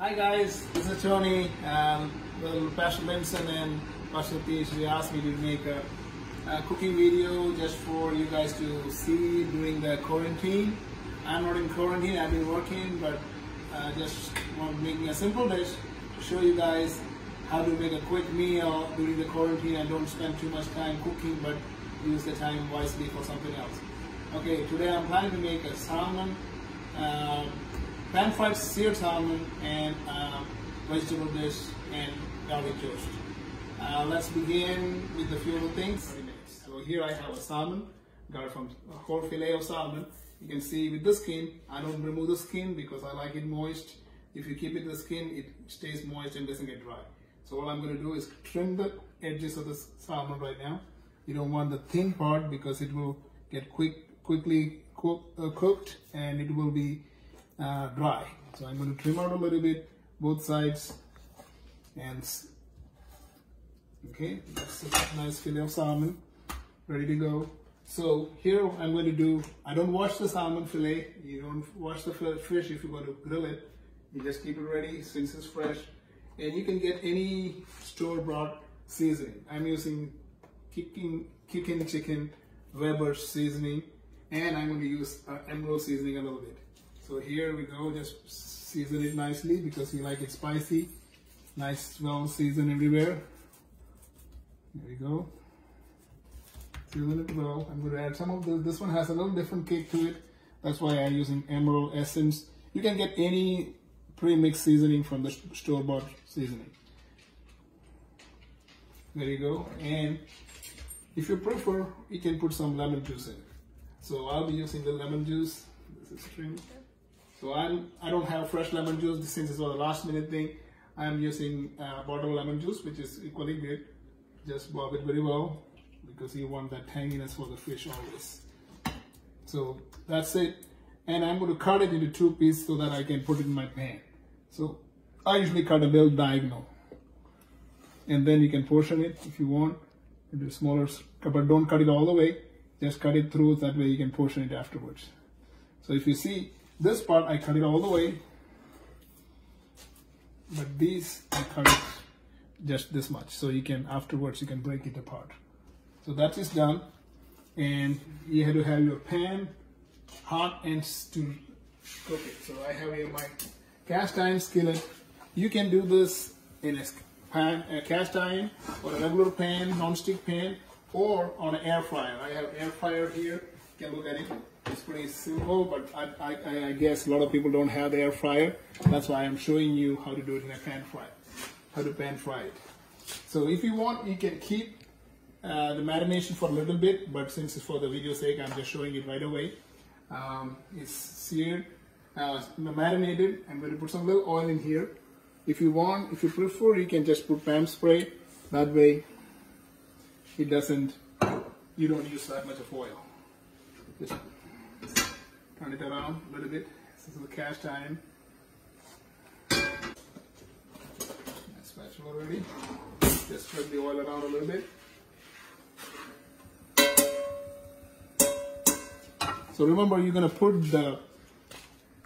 Hi guys, this is Tony. Well, Pastor Benson and Pastor PhD asked me to make a cooking video just for you guys to see during the quarantine. I'm not in quarantine, I've been working, but just want to make a simple dish to show you guys how to make a quick meal during the quarantine and don't spend too much time cooking, but use the time wisely for something else. Okay, today I'm planning to make a salmon, pan-fried seared salmon and vegetable dish and garlic toast. Let's begin with the few of the things. So here I have a salmon, got it from a whole fillet of salmon. You can see with the skin, I don't remove the skin because I like it moist. If you keep it the skin, it stays moist and doesn't get dry. So all I'm going to do is trim the edges of the salmon right now. You don't want the thin part because it will get quickly cooked and it will be dry. So I'm going to trim out a little bit both sides, and okay, that's a nice fillet of salmon ready to go. So here I'm going to do, I don't wash the salmon fillet. You don't wash the fish if you want to grill it. You just keep it ready since it's fresh, and you can get any store-bought seasoning. I'm using kicking chicken Weber seasoning, and I'm going to use emerald seasoning a little bit. So here we go, just season it nicely because we like it spicy. Nice, well seasoned everywhere. There we go. Season it well. I'm going to add some of this one has a little different kick to it. That's why I'm using emerald essence. You can get any pre-mixed seasoning from the store-bought seasoning. There you go. And if you prefer, you can put some lemon juice in it. So I'll be using the lemon juice. This is trimmed. So I don't have fresh lemon juice since it's a last minute thing. I'm using bottled lemon juice, which is equally good. Just bob it very well because you want that tanginess for the fish always. So that's it. And I'm going to cut it into 2 pieces so that I can put it in my pan. So I usually cut a little diagonal. And then you can portion it if you want into smaller, but don't cut it all the way. Just cut it through, that way you can portion it afterwards. So if you see this part, I cut it all the way, but these I cut it just this much. So you can, afterwards you can break it apart. So that is done, and you have to have your pan hot and to cook it. So I have here my cast iron skillet. You can do this in a cast iron or a regular pan, non-stick pan, or on an air fryer. I have air fryer here. You can look at it. It's pretty simple, but I guess a lot of people don't have the air fryer. That's why I'm showing you how to do it in a pan fry, how to pan fry it. So if you want, you can keep the marination for a little bit, but since it's for the video sake, I'm just showing it right away. It's seared, marinated. I'm going to put some little oil in here. If you want, if you prefer, you can just put pan spray. That way, it doesn't, you don't use that much of oil. Just turn it around a little bit. This is the cast iron. That's spatula ready. Just spread the oil around a little bit. So remember, you're going to put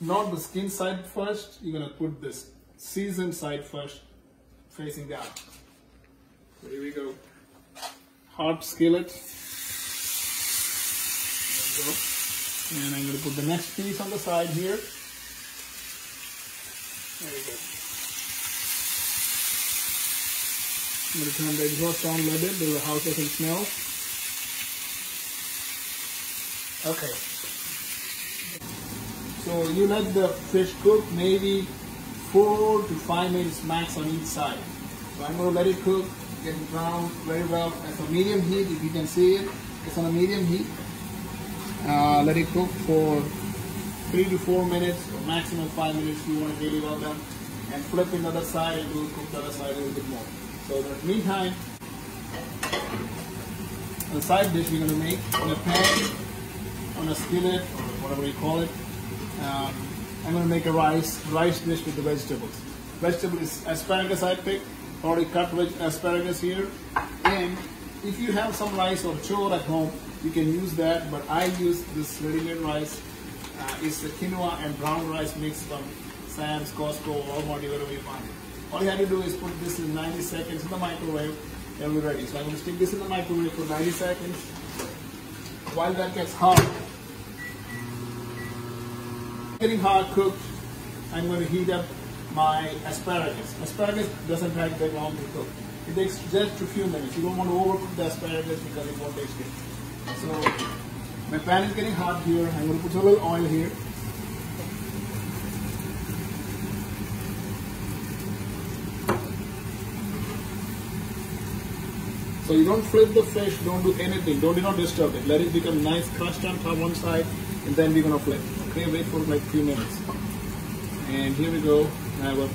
not the skin side first, you're going to put this seasoned side first, facing down. So here we go. Hot skillet. There we go. And I'm going to put the next piece on the side here. There we go. I'm going to turn the exhaust on a little bit so the house doesn't smell. Okay. So you let the fish cook maybe 4 to 5 minutes max on each side. So I'm going to let it cook, get it brown very well. At a medium heat, if you can see it, it's on a medium heat. Let it cook for 3 to 4 minutes, or maximum 5 minutes if you want it really well done. And flip in the other side, and we'll cook the other side a little bit more. So in the meantime, the side dish we're going to make on a pan, on a skillet, or whatever you call it. I'm going to make a rice dish with the vegetables. Vegetable is asparagus I picked, already cut asparagus here. And if you have some rice or chor at home, you can use that, but I use this ready-made rice. It's the quinoa and brown rice mixed from Sam's, Costco, Walmart, wherever you find it. All you have to do is put this in 90 seconds in the microwave and we're ready. So I'm going to stick this in the microwave for 90 seconds. While that gets hot, getting hot, cooked, I'm going to heat up my asparagus. Asparagus doesn't take that long to cook. It takes just a few minutes. You don't want to overcook the asparagus because it won't taste good. So my pan is getting hot here. I'm going to put a little oil here. So you don't flip the fish, don't do anything, do not disturb it. Let it become nice crushed on top one side and then we're going to flip. Okay, wait for like 3 minutes. And here we go. You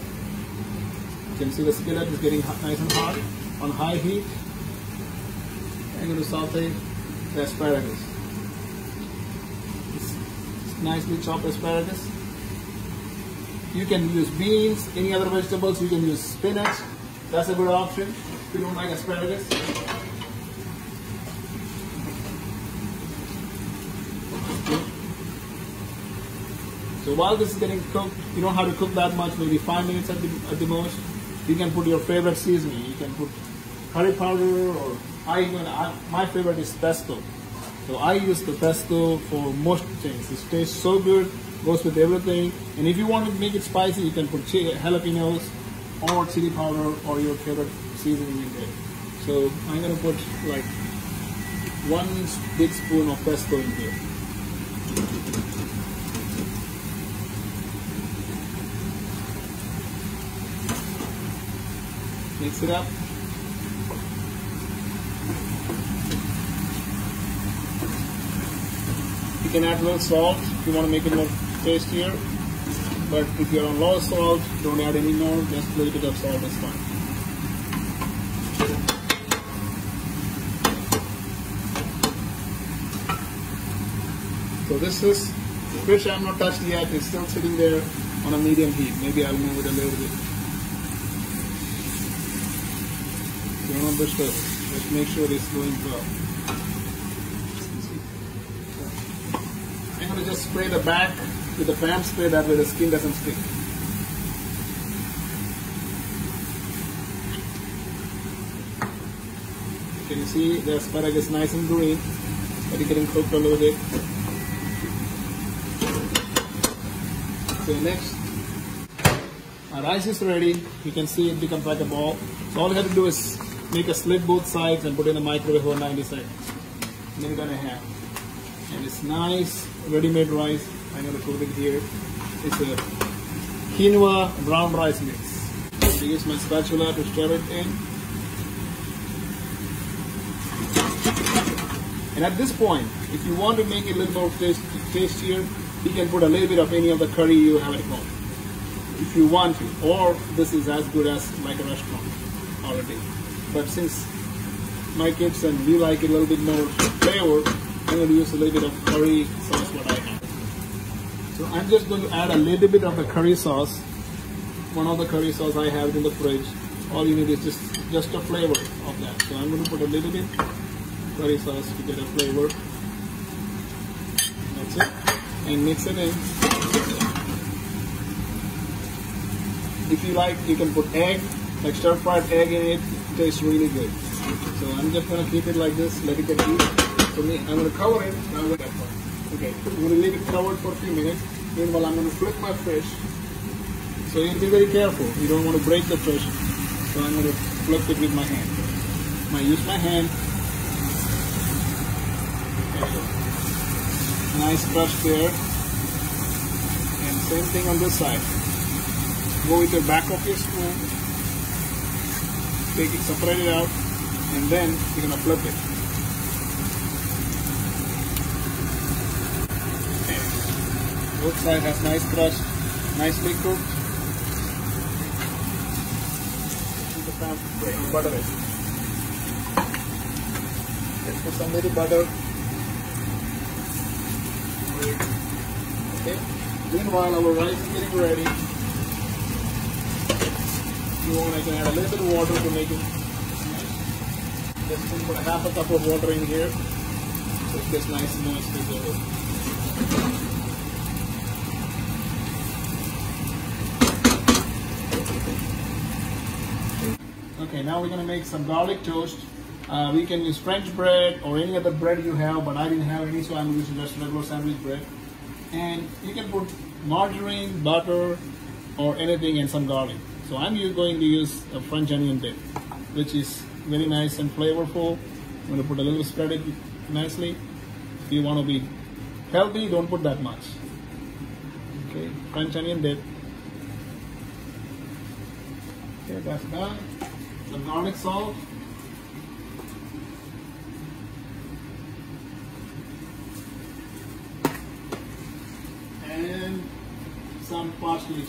can see the skillet is getting hot, nice and hot on high heat. I'm going to saute the asparagus. It's nicely chopped asparagus. You can use beans, any other vegetables. You can use spinach. That's a good option if you don't like asparagus. So while this is getting cooked, you don't have to cook that much, maybe 5 minutes at the most. You can put your favorite seasoning. You can put curry powder or my favorite is pesto. So I use the pesto for most things. It tastes so good, goes with everything. And if you want to make it spicy, you can put jalapenos or chili powder or your favorite seasoning in there. So I'm going to put like 1 big spoon of pesto in here. Mix it up. You can add a little salt if you want to make it more tastier. But if you're on low salt, don't add any more. Just a little bit of salt is fine. So this is the fish I have not touched yet. It's still sitting there on a medium heat. Maybe I'll move it a little bit. Don't disturb it. Just make sure it's going well. I'm going to just spray the back with the fan spray, that way the skin doesn't stick. Can you see the asparagus nice and green, but it's getting cooked a little bit. So next, our rice is ready. You can see it becomes like a ball. So all you have to do is make a slit both sides and put it in the microwave for 90 seconds. And then you're going to have. And it's nice ready-made rice. I'm going to put it here. It's a quinoa brown rice mix. I use my spatula to stir it in. And at this point, if you want to make it a little more tastier, you can put a little bit of any of the curry you have at home. If you want to. Or this is as good as like a restaurant already. But since my kids and we like it a little bit more flavor, I'm going to use a little bit of curry sauce what I have. So I'm just going to add a little bit of the curry sauce. One of the curry sauce I have in the fridge. All you need is just a flavor of that. So I'm going to put a little bit curry sauce to get a flavor. That's it. And mix it in. If you like, you can put egg, like stir-fried egg in it. It tastes really good. So I'm just going to keep it like this, let it get heat. For me, I'm going to cover it. Okay, I'm going to leave it covered for a few minutes. Meanwhile, I'm going to flip my fish. So you have to be very careful. You don't want to break the fish. So I'm going to flip it with my hand. I use my hand. There you go. Nice crush there. And same thing on this side. Go with the back of your spoon. Take it, separate it out, and then you're going to flip it. Okay. Both sides has nice crust, nicely cooked. The pan, butter it. Let's put some little butter. Okay. Meanwhile, our rice is getting ready. If you want, I can add a little bit of water to make it nice. Just put a half a cup of water in here, so it gets nice and moist together. Okay, now we're gonna make some garlic toast. We can use French bread or any other bread you have, but I didn't have any, so I'm using just regular sandwich bread. And you can put margarine, butter, or anything, and some garlic. So I'm going to use a French onion dip, which is very nice and flavorful. I'm gonna put a little, spread it nicely. If you want to be healthy, don't put that much. Okay, French onion dip. Okay, that's done. Some garlic salt. And some parsley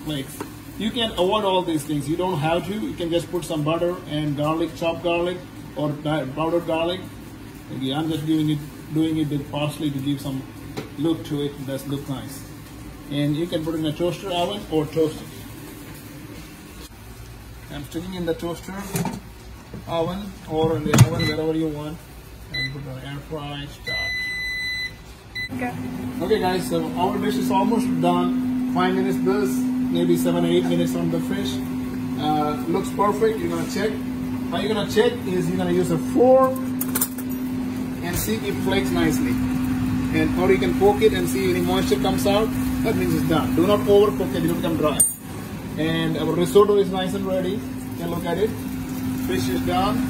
flakes. You can avoid all these things. You don't have to. You can just put some butter and garlic, chopped garlic, or powdered garlic. Okay, I'm just doing it with parsley to give some look to it. That's look nice. And you can put it in a toaster oven or toast it. I'm sticking in the toaster oven or in the oven, wherever you want, and put an air fry start. Okay guys, so our dish is almost done. 5 minutes this, maybe 7 or 8 minutes on the fish. Looks perfect. You're gonna check. How you're gonna check is you're gonna use a fork and see if it flakes nicely. Or you can poke it and see any moisture comes out. That means it's done. Do not overcook it, it will become dry. And our risotto is nice and ready. You can look at it. Fish is done.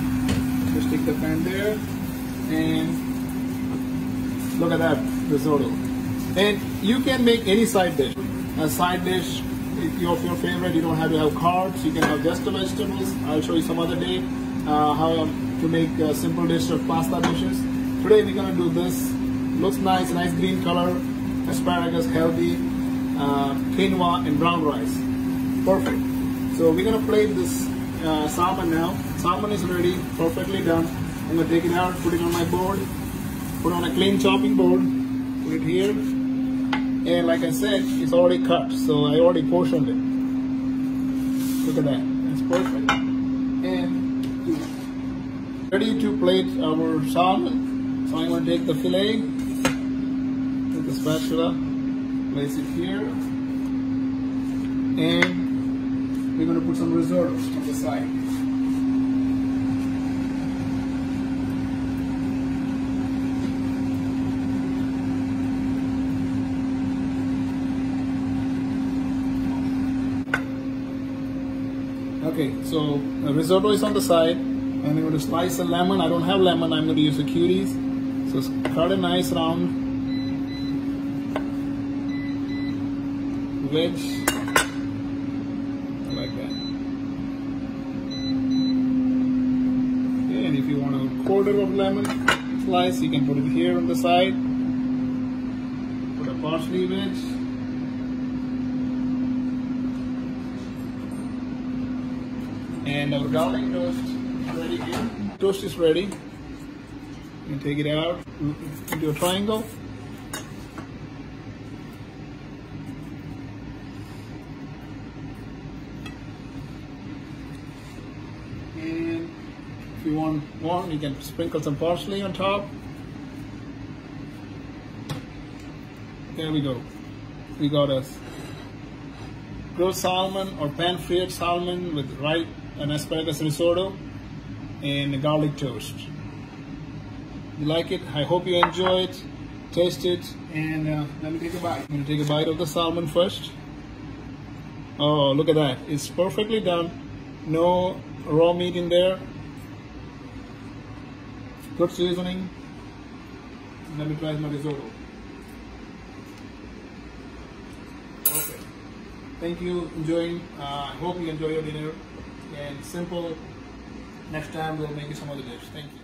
Just stick the pan there. And look at that risotto. And you can make any side dish. A side dish of your favorite. You don't have to have carbs. You can have just the vegetables. I'll show you some other day how to make a simple dish of pasta dishes. Today we're going to do this. Looks nice green color. Asparagus, healthy, quinoa and brown rice. Perfect. So we're gonna plate this salmon now. Salmon is ready, perfectly done. I'm gonna take it out, put it on my board, put on a clean chopping board, put it here. And like I said, it's already cut, so I already portioned it. Look at that, it's perfect. And ready to plate our salmon. So I'm gonna take the fillet with the spatula, place it here. And we're going to put some risotto on the side. Okay, so the risotto is on the side. And I'm going to slice a lemon. I don't have lemon, I'm going to use the cuties. So cut a nice round wedge. Quarter of lemon slice, you can put it here on the side. Put a parsley wedge. And our garlic toast is ready here. Toast is ready. You can take it out into a triangle. If you want more, you can sprinkle some parsley on top. There we go. We got a grilled salmon or pan-fried salmon with rice and asparagus risotto and a garlic toast. You like it? I hope you enjoy it. Taste it, and let me take a bite. I'm going to take a bite of the salmon first. Oh, look at that. It's perfectly done. No raw meat in there. Good seasoning. Let me try my risotto. Okay. Thank you. Enjoying. Hope you enjoy your dinner. And simple. Next time we'll make you some other dish. Thank you.